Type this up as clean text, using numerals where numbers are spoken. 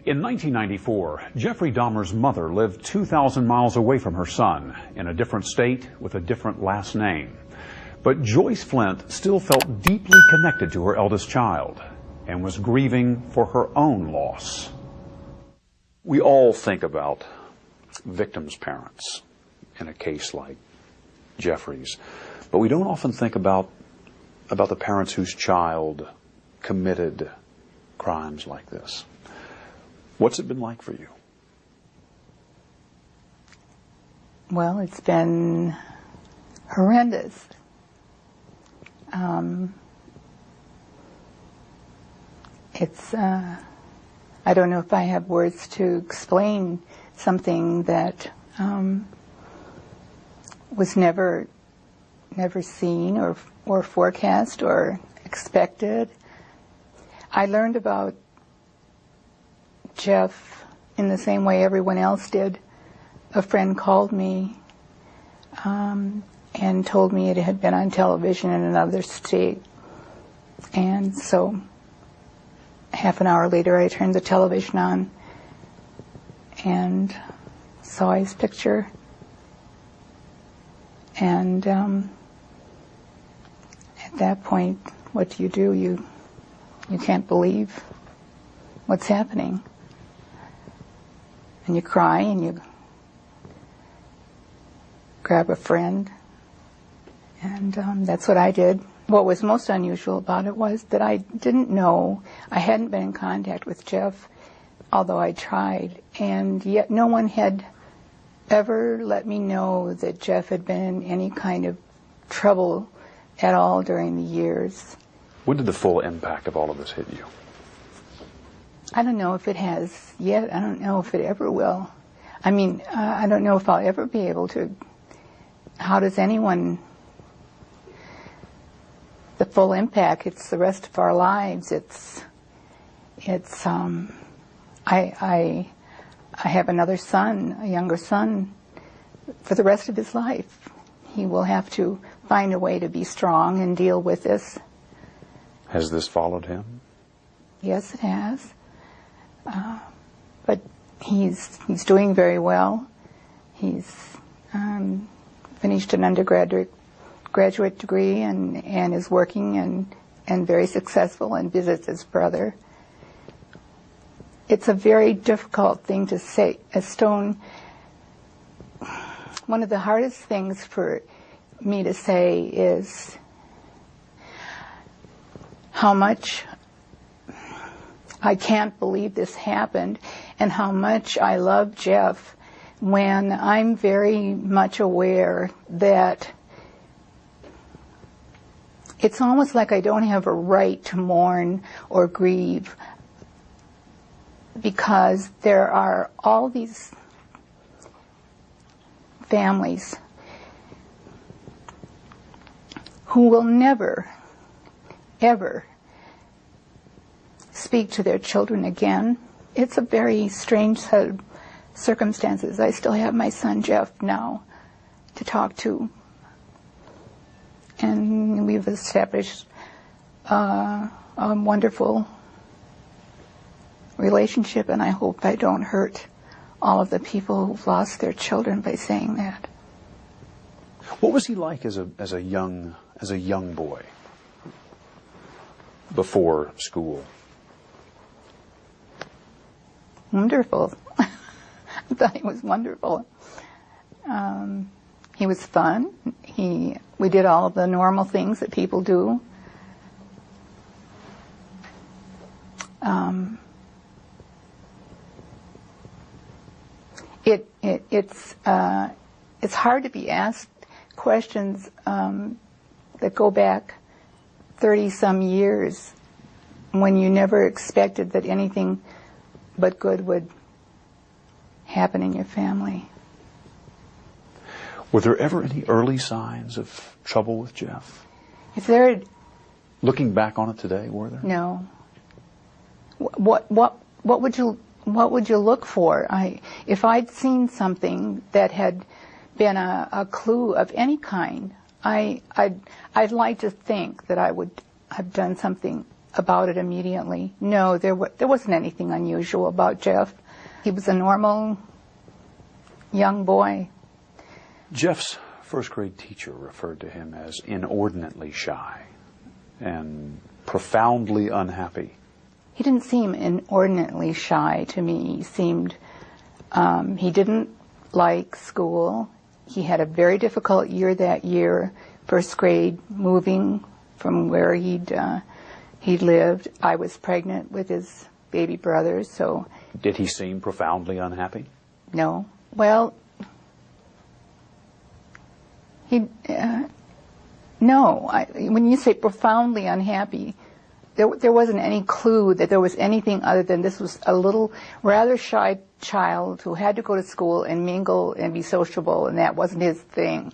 In 1994, Jeffrey Dahmer's mother lived 2,000 miles away from her son, in a different state with a different last name. But Joyce Flint still felt deeply connected to her eldest child and was grieving for her own loss. We all think about victims' parents in a case like Jeffrey's, but we don't often think about the parents whose child committed crimes like this. What's it been like for you? Well, it's been horrendous. I don't know if I have words to explain something that was never seen or forecast or expected. I learned about Jeff in the same way everyone else did. A friend called me and told me it had been on television in another state. And so half an hour later I turned the television on and saw his picture. And at that point, what do? You can't believe what's happening. And you cry and you grab a friend. And that's what I did. What was most unusual about it was that I didn't know, I hadn't been in contact with Jeff, although I tried, and yet no one had ever let me know that Jeff had been in any kind of trouble at all during the years. When did the full impact of all of this hit you? I don't know if it has yet. I don't know if it ever will. I mean, I don't know if I'll ever be able to. How does anyone... The full impact, it's the rest of our lives. I have another son, a younger son, for the rest of his life. He will have to find a way to be strong and deal with this. Has this followed him? Yes, it has. But he's doing very well. He's finished an undergraduate degree and is working and very successful and visits his brother. It's a very difficult thing to say. One of the hardest things for me to say is how much I can't believe this happened and how much I love Jeff, when I'm very much aware that it's almost like I don't have a right to mourn or grieve, because there are all these families who will never, ever speak to their children again. It's a very strange set of circumstances. I still have my son Jeff now to talk to, and we've established a wonderful relationship, and I hope I don't hurt all of the people who've lost their children by saying that. What was he like as a young boy before school? Wonderful. I thought he was wonderful. He was fun. We did all of the normal things that people do. It's hard to be asked questions that go back 30-some years when you never expected that anything but good would happen in your family. Were there ever any early signs of trouble with Jeff? If there had, looking back on it today, were there? No. What would you look for? If I'd seen something that had been a clue of any kind, I'd like to think that I would have done something about it immediately. No, there wasn't anything unusual about Jeff. He was a normal young boy. Jeff's first grade teacher referred to him as inordinately shy and profoundly unhappy. He didn't seem inordinately shy to me. He seemed, he didn't like school. He had a very difficult year that year, first grade, moving from where he'd lived. I was pregnant with his baby brother, so... Did he seem profoundly unhappy? No. Well, no. When you say profoundly unhappy, there wasn't any clue that there was anything other than this was a little, rather shy child who had to go to school and mingle and be sociable, and that wasn't his thing.